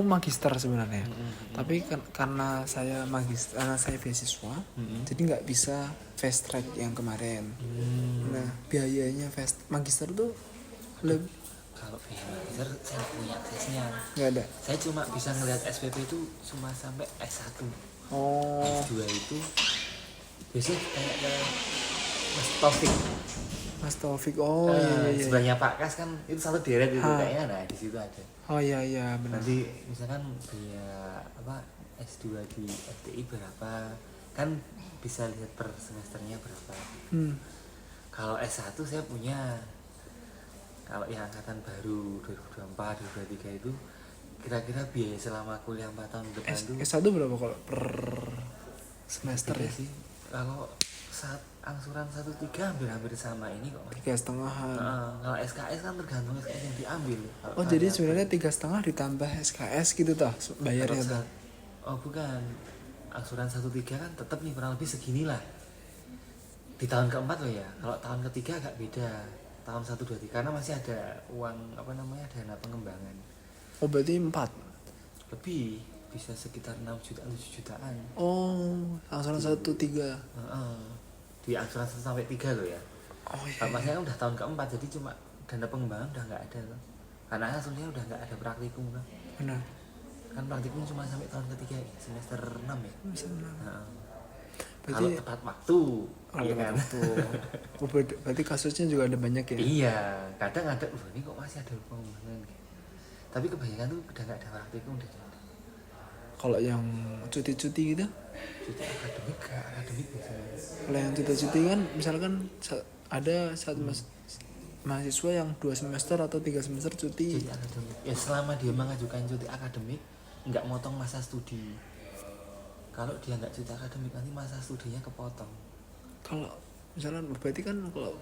magister sebenarnya. Tapi karena saya beasiswa, jadi nggak bisa fast track yang kemarin. Nah, biayanya magister tuh lebih. Kalau biaya magister saya nggak punya aksesnya. Nggak ada. Saya cuma bisa ngelihat SPP itu cuma sampai S1. S2 itu biasanya kayak ke Mas Taufik. Iya. Sebenarnya Pak Kas kan itu satu deret itu kayaknya, nah di situ ada. Iya benar. Nanti misalkan biaya S2 di FTI berapa, kan bisa lihat per semesternya berapa. Kalau S1 saya punya, kalau yang angkatan baru 2024 2023 itu kira-kira biaya selama kuliah 4 tahun depan itu S1 berapa kalau per semester ya? Sih kalau saat angsuran 1/3 hampir sama ini kok. 3,5. Kalau SKS kan tergantung SKS yang diambil. Jadi sebenarnya 3,5 ditambah SKS gitu toh bayarnya toh? Bukan, angsuran 1/3 kan tetap nih kurang lebih segini lah di tahun keempat loh ya. Kalau tahun ketiga agak beda, tahun 1, 2, 3 karena masih ada uang dana pengembangan. Berarti 4 lebih, bisa sekitar 6 juta 7 jutaan. Angsuran 1/3. Di angsuran 1 sampai 3 loh ya. Maksudnya kan udah tahun keempat, jadi cuma dana pengembangan udah nggak ada loh. Karena hasilnya udah nggak ada praktikum kan. Benar. Kan praktikum cuma sampai tahun ketiga semester 6 ya. Berarti, kalau tepat waktu, iya kan. Berarti kasusnya juga ada banyak ya? Iya, kadang ada, ini kok masih ada pengembangan. Tapi kebanyakan tuh udah nggak ada praktikum deh. Kalau yang cuti-cuti gitu? Cuti akademik biasanya. Kalau yang cuti-cuti kan misalkan ada satu mahasiswa yang 2 semester atau 3 semester cuti akademik. Ya selama dia mengajukan cuti akademik nggak motong masa studi. Kalau dia nggak cuti akademik nanti masa studinya kepotong. Kalau misalkan berarti kan kalau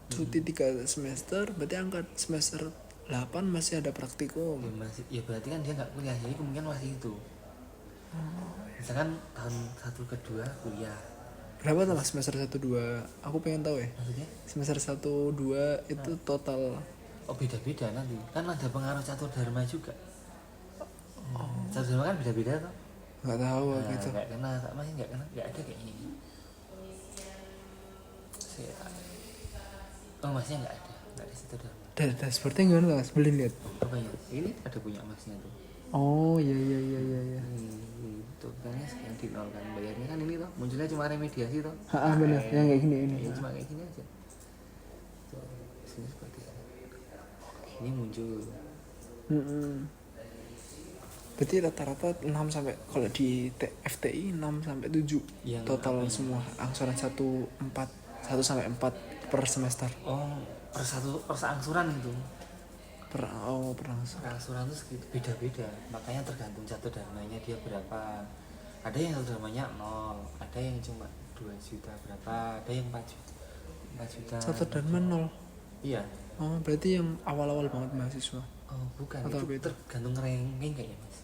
cuti 3 semester berarti angkat semester 8 masih ada praktikum. Ya berarti kan dia nggak kuliah, jadi kemungkinan masih itu. Misalkan tahun 1 ke 2 kuliah. Berapa total semester 1 2? Aku pengen tahu ya. Maksudnya? Semester 1 2 itu total. Beda-beda nanti. Kan ada pengaruh catur dharma juga. Catur dharma kan beda-beda toh? Nggak tahu gitu. Nggak kena, masih nggak ada kayaknya. Masnya nggak ada catur dharma. Dashboardnya gimana Mas? Beli lihat. Apa ya? Ini ada punya masnya tuh. Iya. Itu kan yang di nol kan bayarnya kan ini toh munculnya cuma remediasi toh. Benar, yang kayak gini ini. Ya, cuma kayak gini aja. Tuh, sini seperti ini. Ini muncul. Berarti rata-rata 6 sampai kalau di FTI 6 sampai 7 yang total semua angsuran 1 sampai 4 per semester. Per angsuran itu. Per angsuran itu segitu beda-beda, makanya tergantung catur dharmanya dia berapa. Ada yang catur dharmanya 0, ada yang cuma 2 juta berapa, ada yang 4 juta. Catur dharma 0. Iya. Berarti yang awal-awal banget mahasiswa. Bukan, atau itu tergantung ranking kayaknya Mas.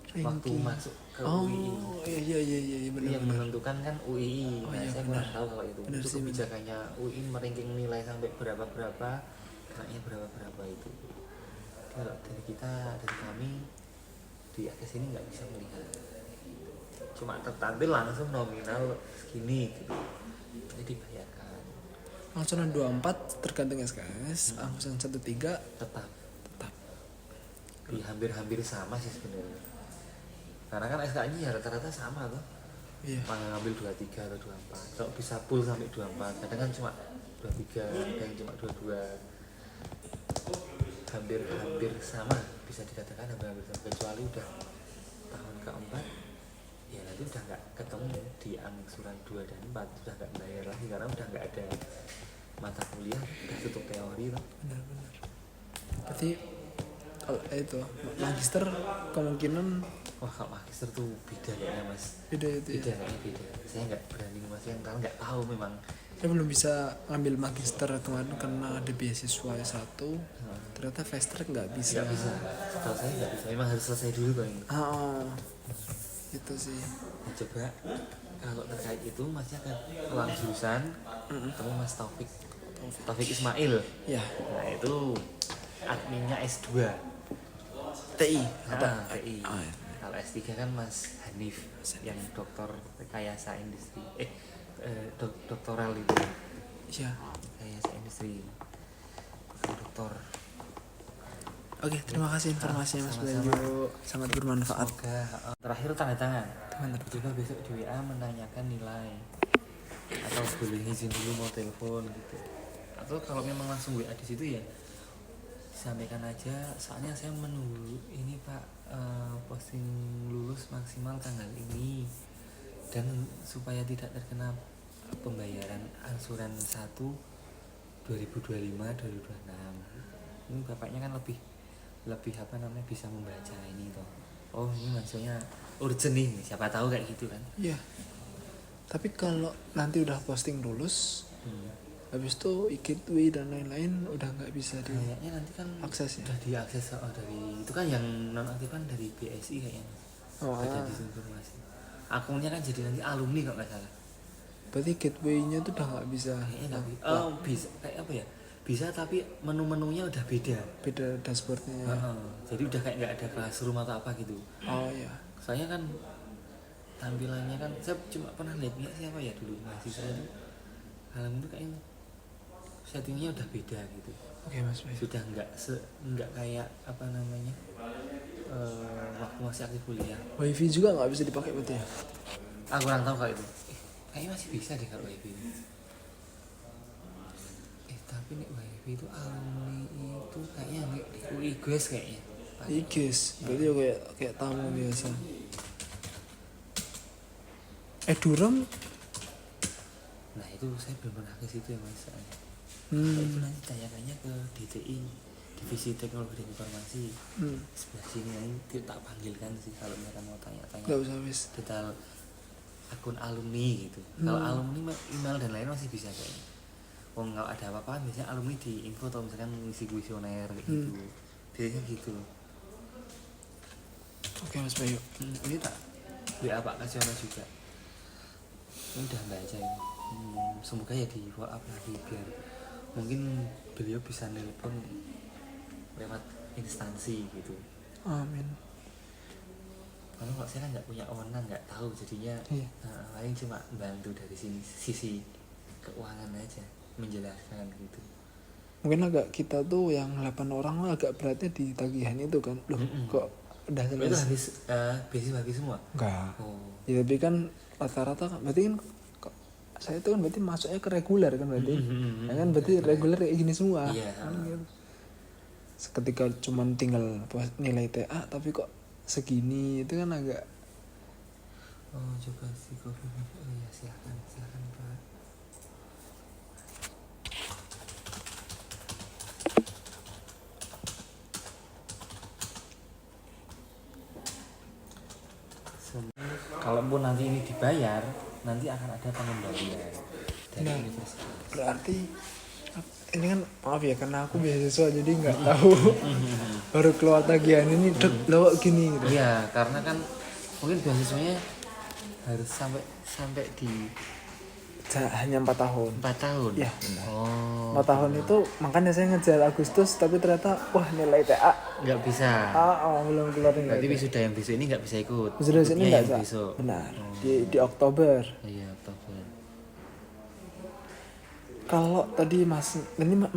Waktu masuk ke UII. Iya benar. Yang menentukan kan UII. Saya kurang tahu kalau itu. Benar, itu kebijakannya UII meranking nilai sampai berapa kayaknya berapa itu. Kalau dari kami di atas ini nggak bisa melihat, cuma tertampil langsung nominal segini gitu, jadi dibayarkan. Angsuran 24 tergantung SKS, angsuran 13 tetap hampir sama sih sebenarnya, karena kan SKS-nya ya rata-rata sama tuh. Iya. Mana ngambil 23 atau 24, kalau bisa full sampai 24, kadang kan cuma 23, kadang cuma 22. Hampir sama, bisa dikatakan hampir sama, kecuali udah tahun keempat ya nanti udah nggak ketemu di angsuran 2 dan 4, udah nggak bayar lagi karena udah nggak ada mata kuliah, udah tutup teori loh. Benar. Berarti kalau itu magister kemungkinan kalau magister tuh beda ya Mas. Beda. Saya nggak berani Mas, yang karena nggak tahu memang. Saya belum bisa ngambil magister kemarin karena ada beasiswa S1. Ternyata fast track nggak bisa. Setahu saya nggak bisa. Memang harus selesai dulu kok ini. Itu sih. Nah, coba kalau terkait itu Masnya akan ulang jurusan, ketemu Mas Taufik Ismail. Ya. Nah itu adminnya S2. TI atau TI. ya. Kalau S3 kan Mas Hanif yang dokter rekayasa industri. Doktoral itu. Iya. Rekayasa industri. Dokter. Oke, terima kasih informasinya Mas Sama-sama. Bayu. Sangat bermanfaat. Semoga terakhir tanda tangan. Mantap. Juga besok di WA menanyakan nilai. Atau boleh izin dulu mau telepon gitu. Atau kalau memang langsung WA di situ ya sampaikan aja, soalnya saya menunggu ini Pak, posting lulus maksimal tanggal ini, dan supaya tidak terkena pembayaran angsuran 1 2025 2026. Ini bapaknya kan lebih apa namanya bisa membaca ini toh. Oh ini maksudnya urgent nih, siapa tahu kayak gitu kan. Iya. Tapi kalau nanti udah posting lulus, habis itu gateway dan lain-lain udah nggak bisa kayaknya nanti kan akses ya? udah diakses dari itu kan yang nonaktif kan dari BSI kayaknya. Badan Disinformasi. Akunnya kan jadi nanti alumni kok nggak salah. Berarti gateway-nya tuh udah nggak bisa. Kayaknya nggak bisa. Bisa kayak apa ya? Bisa tapi menu-menunya udah beda. Beda dashboardnya. Jadi udah kayak nggak ada classroom atau apa gitu. Oh iya. Soalnya kan tampilannya kan saya cuma pernah lihat siapa ya dulu mahasiswa itu halaman itu kayaknya settingnya udah beda gitu. Oke Mas Bayu. Sudah nggak kayak apa namanya waktu masih aktif kuliah. WiFi juga nggak bisa dipakai berarti ya? Kurang tahu kalau itu. Kayaknya masih bisa deh kalau WiFi. Tapi nih WiFi itu alumni itu kayaknya nggak di UI guys kayaknya. IGES, berarti ya kayak tamu biasa. Duram? Nah itu saya belum pernah ke situ ya Mas. Itu nanti tanyakannya ke DTI, Divisi Teknologi dan Informasi. Sebelah sini nanti tak panggilkan sih kalau mereka mau tanya-tanya. Gak usah wis. Detail akun alumni gitu. Kalau alumni email dan lain masih bisa kayaknya. Kalau nggak ada apa-apa biasanya alumni di info atau misalkan ngisi kuesioner gitu. Biasanya gitu. Oke Mas Bayu. Ini tak WA Pak Kasiono juga. Ini udah baca ini. Semoga ya di follow up lagi biar mungkin beliau bisa nelpon lewat instansi gitu. Amin. Karena kalau saya kan nggak punya wewenang, nggak tahu jadinya. Paling cuma bantu dari sisi keuangan aja, menjelaskan gitu. Mungkin agak kita tuh yang 8 orang agak beratnya di tagihan itu kan. Loh kok udah selesai? Itu habis semua? Enggak. Ya tapi kan rata-rata kan berarti kan saya itu kan berarti masuknya ke reguler kan berarti. Ya kan berarti reguler kayak gini semua. Iya. Seketika cuman tinggal nilai TA tapi kok segini itu kan agak. Coba si kopi. Ya silakan Pak. Kalaupun nanti ini dibayar, nanti akan ada pengembalian dari universitas. Berarti ini kan maaf ya karena aku beasiswa jadi nggak tahu baru keluar tagihan ini loh gini gitu. Iya, karena kan mungkin beasiswanya harus sampai di hanya 4 tahun. 4 tahun. Iya. 4 tahun itu makanya saya ngejar Agustus tapi ternyata wah nilai TA nggak bisa. belum keluar nilai. Berarti wisuda yang besok ini nggak bisa ikut. Wisuda ini nggak bisa. Besok. Benar. Di Oktober. Iya, Oktober. Kalau tadi Mas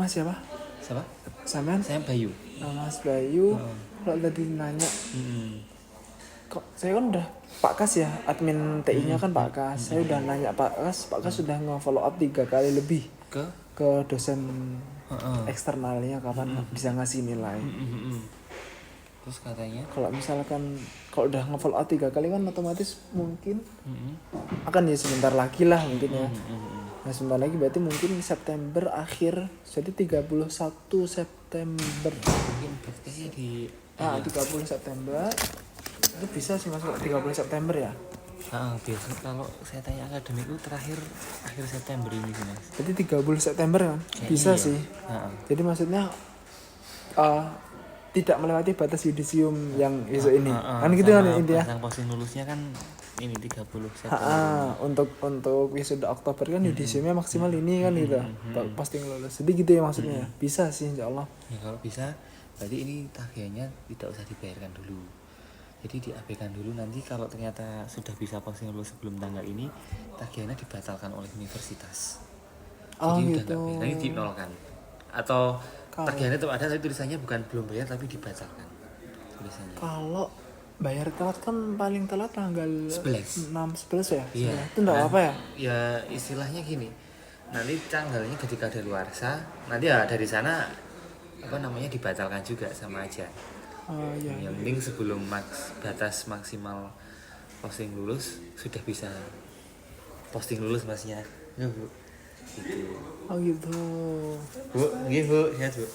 siapa? Siapa? Sampean? Saya Bayu. Mas Bayu. Kalau tadi nanya kok saya kan udah Pak Kas ya, admin TI-nya kan Pak Kas. Saya udah nanya Pak Kas sudah nge-follow up 3 kali lebih ke dosen eksternalnya kapan bisa ngasih nilai. Terus katanya kalau misalkan kalau udah nge-follow up 3 kali kan otomatis mungkin akan ya sebentar lagi lah mungkin ya. Nah sebentar lagi berarti mungkin September akhir, jadi 31 September. Mungkin podcastnya di 30 September. Itu bisa sih masuk 30 September ya. Biasa kalau saya tanya akademik itu terakhir akhir September ini sih Mas. Jadi 30 September kan? Bisa iya. sih. Jadi maksudnya tidak melewati batas yudisium yang besok ini. Kan gitu kan intinya. Yang posting lulusnya kan ini 30 September. Untuk wisuda Oktober kan yudisiumnya maksimal ini kan gitu. Posting lulus. Jadi gitu ya maksudnya. Bisa sih insyaallah. Ya kalau bisa berarti ini tagihannya tidak usah dibayarkan dulu, jadi diabaikan dulu. Nanti kalau ternyata sudah bisa posting lulus sebelum tanggal ini, tagihannya dibatalkan oleh universitas. Oh Jadi udah gitu. nggak bayar, ini dinolkan. Atau Kalau tagihannya tetap ada tapi tulisannya bukan belum bayar tapi dibatalkan tulisannya. kalau bayar telat kan paling telat tanggal 11. 6-11 ya. Iya. Itu enggak Nah, apa ya? ya istilahnya gini. Nanti tanggalnya ketika ada luarsa, nanti ya dari sana apa namanya dibatalkan juga sama aja. Oh iya. Yang penting sebelum batas maksimal posting lulus sudah bisa posting lulus masnya. Ya, Bu. Gitu. Oh gitu. Bu, iya Bu, sehat Bu.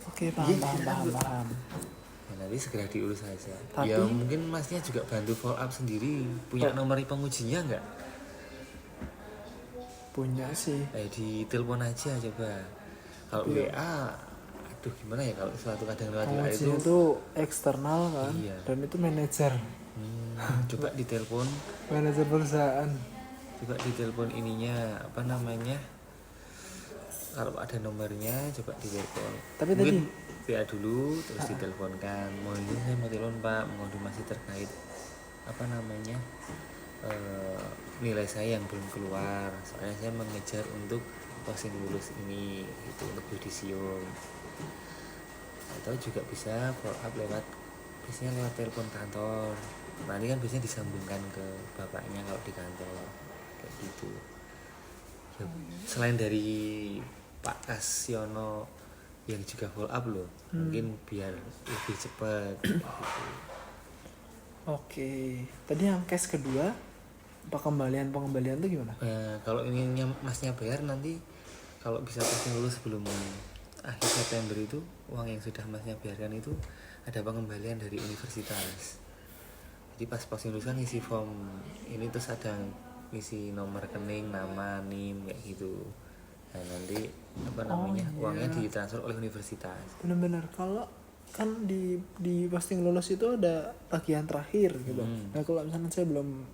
Oke, paham. Ya, nanti segera diurus saja. Tapi- Ya mungkin masnya juga bantu follow up sendiri. Punya nomor pengujinya nggak? Punya sih. Di telepon aja coba. Kalau WA, aduh gimana ya kalau suatu kadang lewat WA itu. Pengujinya itu eksternal kan, Iya. dan itu manajer Coba ditelepon, manajer perusahaan. coba ditelepon ininya apa namanya? Kalau ada nomornya coba ditelepon. Tapi Mungkin WA dulu terus diteleponkan. Mohon izin saya mau telepon Pak, mengonfirmasi terkait apa namanya nilai saya yang belum keluar. Soalnya saya mengejar untuk posting lulus ini itu untuk yudisium. Atau juga bisa follow up biasanya lewat telepon kantor. Nanti kan biasanya disambungkan ke bapaknya kalau di kantor kayak gitu. Ya, selain dari Pak Kasyono yang juga follow up loh, mungkin biar lebih cepat gitu. Oke, tadi yang case kedua, pengembalian tuh gimana? Kalau ini masnya bayar nanti kalau bisa posting lulus sebelum akhir September itu, uang yang sudah masnya bayarkan itu ada pengembalian dari universitas. Jadi pas posting lulus kan isi form ini terus ada isi nomor rekening, nama, NIM kayak gitu. Nah nanti apa namanya uangnya ditransfer oleh universitas. Bener-bener, kalau kan di posting lulus itu ada tagihan terakhir gitu. Nah kalau misalnya saya belum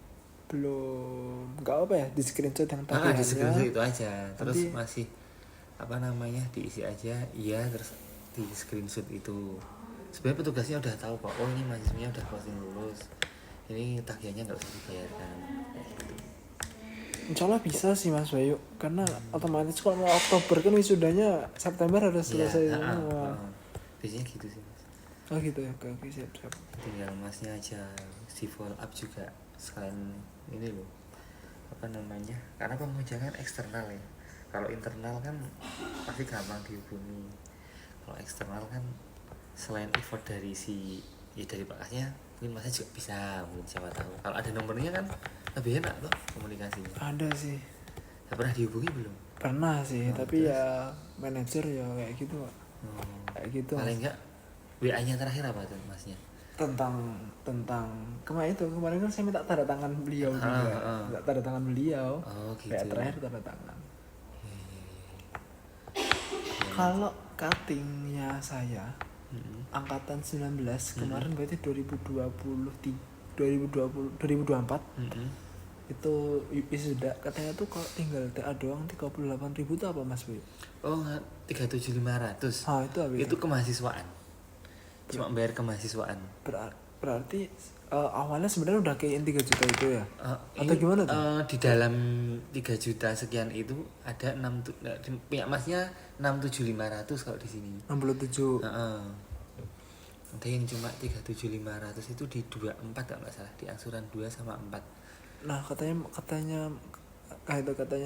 nggak apa ya, di screenshot yang tagihannya. Di screenshot itu aja, terus masih apa namanya diisi aja, iya terus di screenshot itu. Sebenarnya petugasnya udah tahu kok, oh ini mahasiswanya udah posting lulus, ini tagihannya nggak usah dibayarkan. Insya Allah bisa sih Mas Bayu, karena otomatis kalau mau Oktober kan wisudanya September harus selesai semua. Biasanya gitu sih Mas. Oh gitu ya, oke siap. Tinggal masnya aja di follow up juga sekalian ini loh apa namanya, karena pengujian eksternal ya. Kalau internal kan pasti gampang dihubungi. Kalau eksternal kan selain effort dari dari Pakasnya, mungkin masnya juga bisa, mungkin siapa tahu. Kalau ada nomornya kan lebih enak loh komunikasinya. Ada sih. Pernah dihubungi belum? Pernah sih, tapi terus? Ya manajer ya kayak gitu Pak. Kayak gitu. Paling enggak WA-nya terakhir apa tuh masnya? Tentang kemarin kan saya minta tanda tangan beliau juga. Minta tanda tangan beliau. Oh gitu. WA terakhir tanda tangan. Kalau cuttingnya saya angkatan 19 kemarin berarti 2024 itu sudah katanya tuh kalau tinggal TA doang 38.000 itu apa Mas Bu? Oh 37.500. Ah itu apa itu kemahasiswaan, cuma bayar kemahasiswaan. Berarti awalnya sebenarnya udah kayak 3 juta itu ya? Atau gimana tuh? Di dalam 3 juta sekian itu ada pihak masnya 67.500 kalau di sini. 67. Ada yang cuma 37.500 itu di 24 kalau nggak salah, di angsuran 2 sama 4. Nah katanya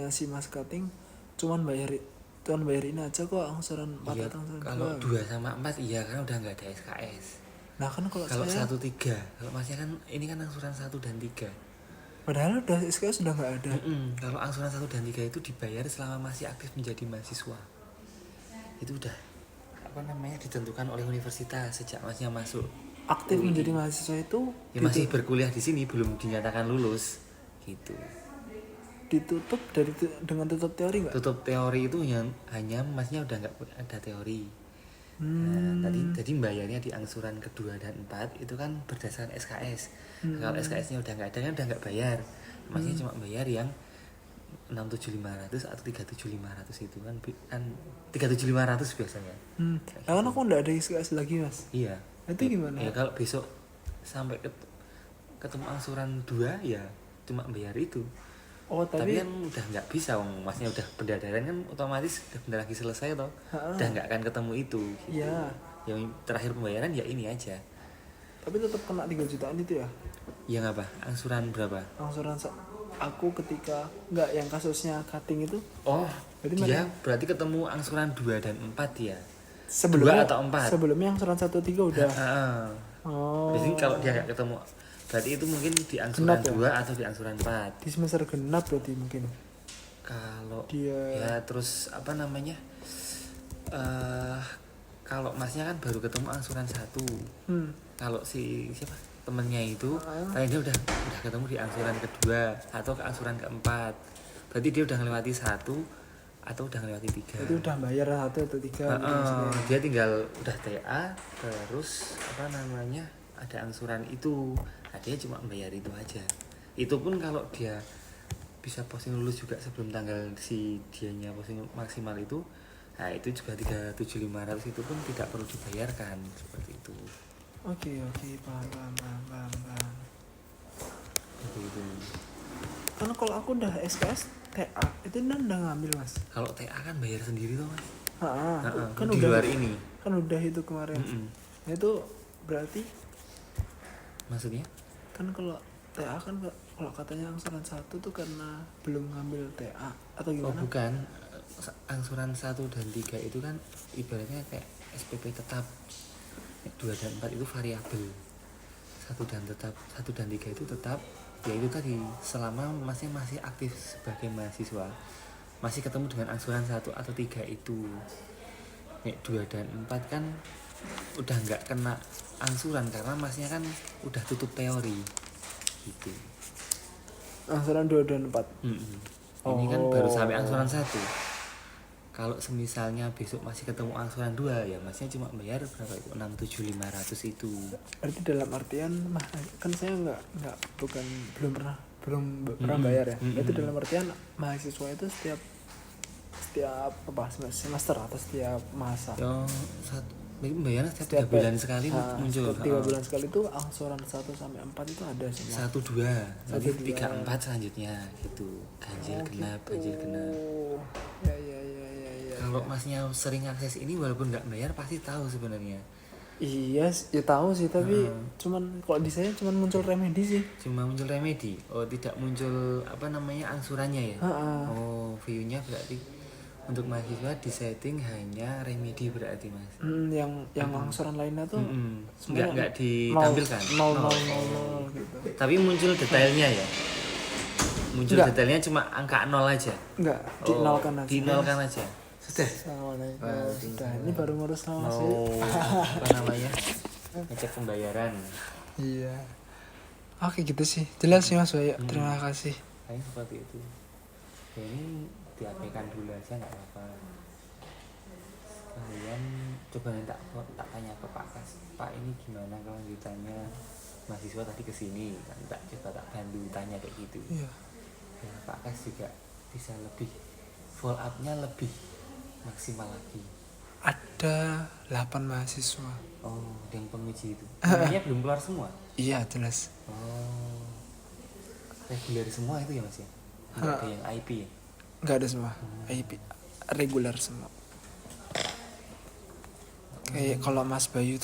si Mas Cutting cuman bayarin aja kok angsuran 4 iya, atau angsuran 2. Kalau 2 sama 4 iya kan udah nggak ada SKS. Nah kan kalau 1-3, kalau masnya kan ini kan angsuran 1 dan 3. Padahal udah SKS sudah nggak ada. Kalau angsuran 1 dan 3 itu dibayar selama masih aktif menjadi mahasiswa. Itu udah apa namanya ditentukan oleh universitas sejak masnya masuk. Aktif menjadi mahasiswa itu ya masih berkuliah di sini belum dinyatakan lulus gitu. Ditutup dengan tutup teori nggak? Tutup teori itu hanya masnya udah nggak ada teori. Nah, tadi bayarnya di angsuran kedua dan 4 itu kan berdasarkan SKS. Kalau SKS-nya udah nggak ada kan udah nggak bayar. Masnya cuma bayar yang 67500 atau 37500 itu kan 37500 biasanya. Nah, kan aku nggak ada SKS lagi mas. Iya. Itu gimana? Ya kalau besok sampai ketemu angsuran 2 ya cuma bayar itu. Oh Tapi kan udah nggak bisa, masnya udah pendadaran kan otomatis udah bentar lagi selesai toh. Udah nggak akan ketemu itu. Gitu. Iya. Yang terakhir pembayaran ya ini aja. Tapi tetap kena 3 jutaan itu ya? Yang apa? Angsuran berapa? Angsuran aku ketika nggak yang kasusnya cutting itu. Oh, Berarti dia berarti ketemu angsuran 2 dan 4 ya. Sebelumnya 2 atau 4? Sebelumnya angsuran 1 3 udah. Oh. Biasanya kalau dia nggak ketemu, berarti itu mungkin di angsuran 2 atau di angsuran 4. Di semester genap berarti mungkin. Kalau dia ya terus apa namanya? Kalau masnya kan baru ketemu angsuran 1. Kalau si siapa? Temennya itu kayaknya dia udah ketemu di angsuran kedua atau ke angsuran keempat. Berarti dia udah melewati 1 atau udah melewati 3. Itu udah bayar 1 atau 3 dia tinggal udah TA terus apa namanya ada angsuran itu. Nah, dia cuma bayar itu aja. Itu pun kalau dia bisa posting lulus juga sebelum tanggal si dianya posting maksimal itu, nah itu juga 37500 itu pun tidak perlu dibayarkan seperti itu. Oke, paham. Itu. Karena kalau aku udah SKS TA itu udah ngambil mas. Kalau TA kan bayar sendiri tuh mas. Kan di udah luar ini. Kan udah itu kemarin. Nah itu berarti. Maksudnya? Kan kalau TA kan kalau katanya angsuran 1 tuh karena belum ngambil TA atau gimana? Oh bukan, angsuran 1 dan 3 itu kan ibaratnya kayak SPP tetap. 2 dan 4 itu variabel. 1 dan 3 itu tetap. Ya itu tadi, selama masih aktif sebagai mahasiswa, masih ketemu dengan angsuran 1 atau 3 itu. 2 dan 4 kan udah nggak kena angsuran karena masnya kan udah tutup teori gitu. Angsuran 2 dan 4. Ini kan baru sampai angsuran 1. Kalau semisalnya besok masih ketemu angsuran 2 ya masnya cuma bayar berapa itu? 67500 itu. Berarti dalam artian kan saya belum pernah bayar ya. Berarti dalam artian mahasiswa itu setiap apa semester atau setiap masa. Bayarnya setiap 3 bulan sekali muncul. Setiap 3 bulan sekali itu angsuran 1 sampai 4 itu ada semua. 1 2, nanti 3 4 selanjutnya gitu. Ganjil genap. Ya. Kalau masnya sering akses ini walaupun nggak bayar pasti tahu sebenarnya. Iya, ya tahu sih tapi cuman kalau di saya cuman muncul remedi sih. Cuma muncul remedi. Oh, tidak muncul apa namanya angsurannya ya. Oh, view-nya berarti untuk mahasiswa di setting hanya remedi berarti mas. Yang angsuran lainnya tuh nggak ditampilkan. 0 gitu. Tapi muncul detailnya ya. Muncul detailnya cuma angka 0 aja. Enggak, dinolkan aja. Dinolkan aja. Sudah. Sudah. Ini baru ngurus sama sih. Apa namanya? Ngecek pembayaran. Iya. Oke gitu sih. Jelas sih Mas Bayu. Terima kasih. Kayak seperti itu. Ya, ini diapaikan dulu aja nggak apa-apa. Kemudian coba tak tanya ke Pak Kas. Pak ini gimana kelanjutannya? Mahasiswa tadi kesini kan coba tak bantu tanya kayak gitu. Iya. Ya, Pak Kas juga bisa lebih follow up-nya lebih maksimal lagi. Ada 8 mahasiswa. Oh, yang penguji itu. Namanya belum keluar semua? Iya, jelas. Oh. Reguler semua itu ya Mas ya? Enggak ada yang IP ya? Enggak ada semua. IP reguler semua. Kayak kalau Mas Bayu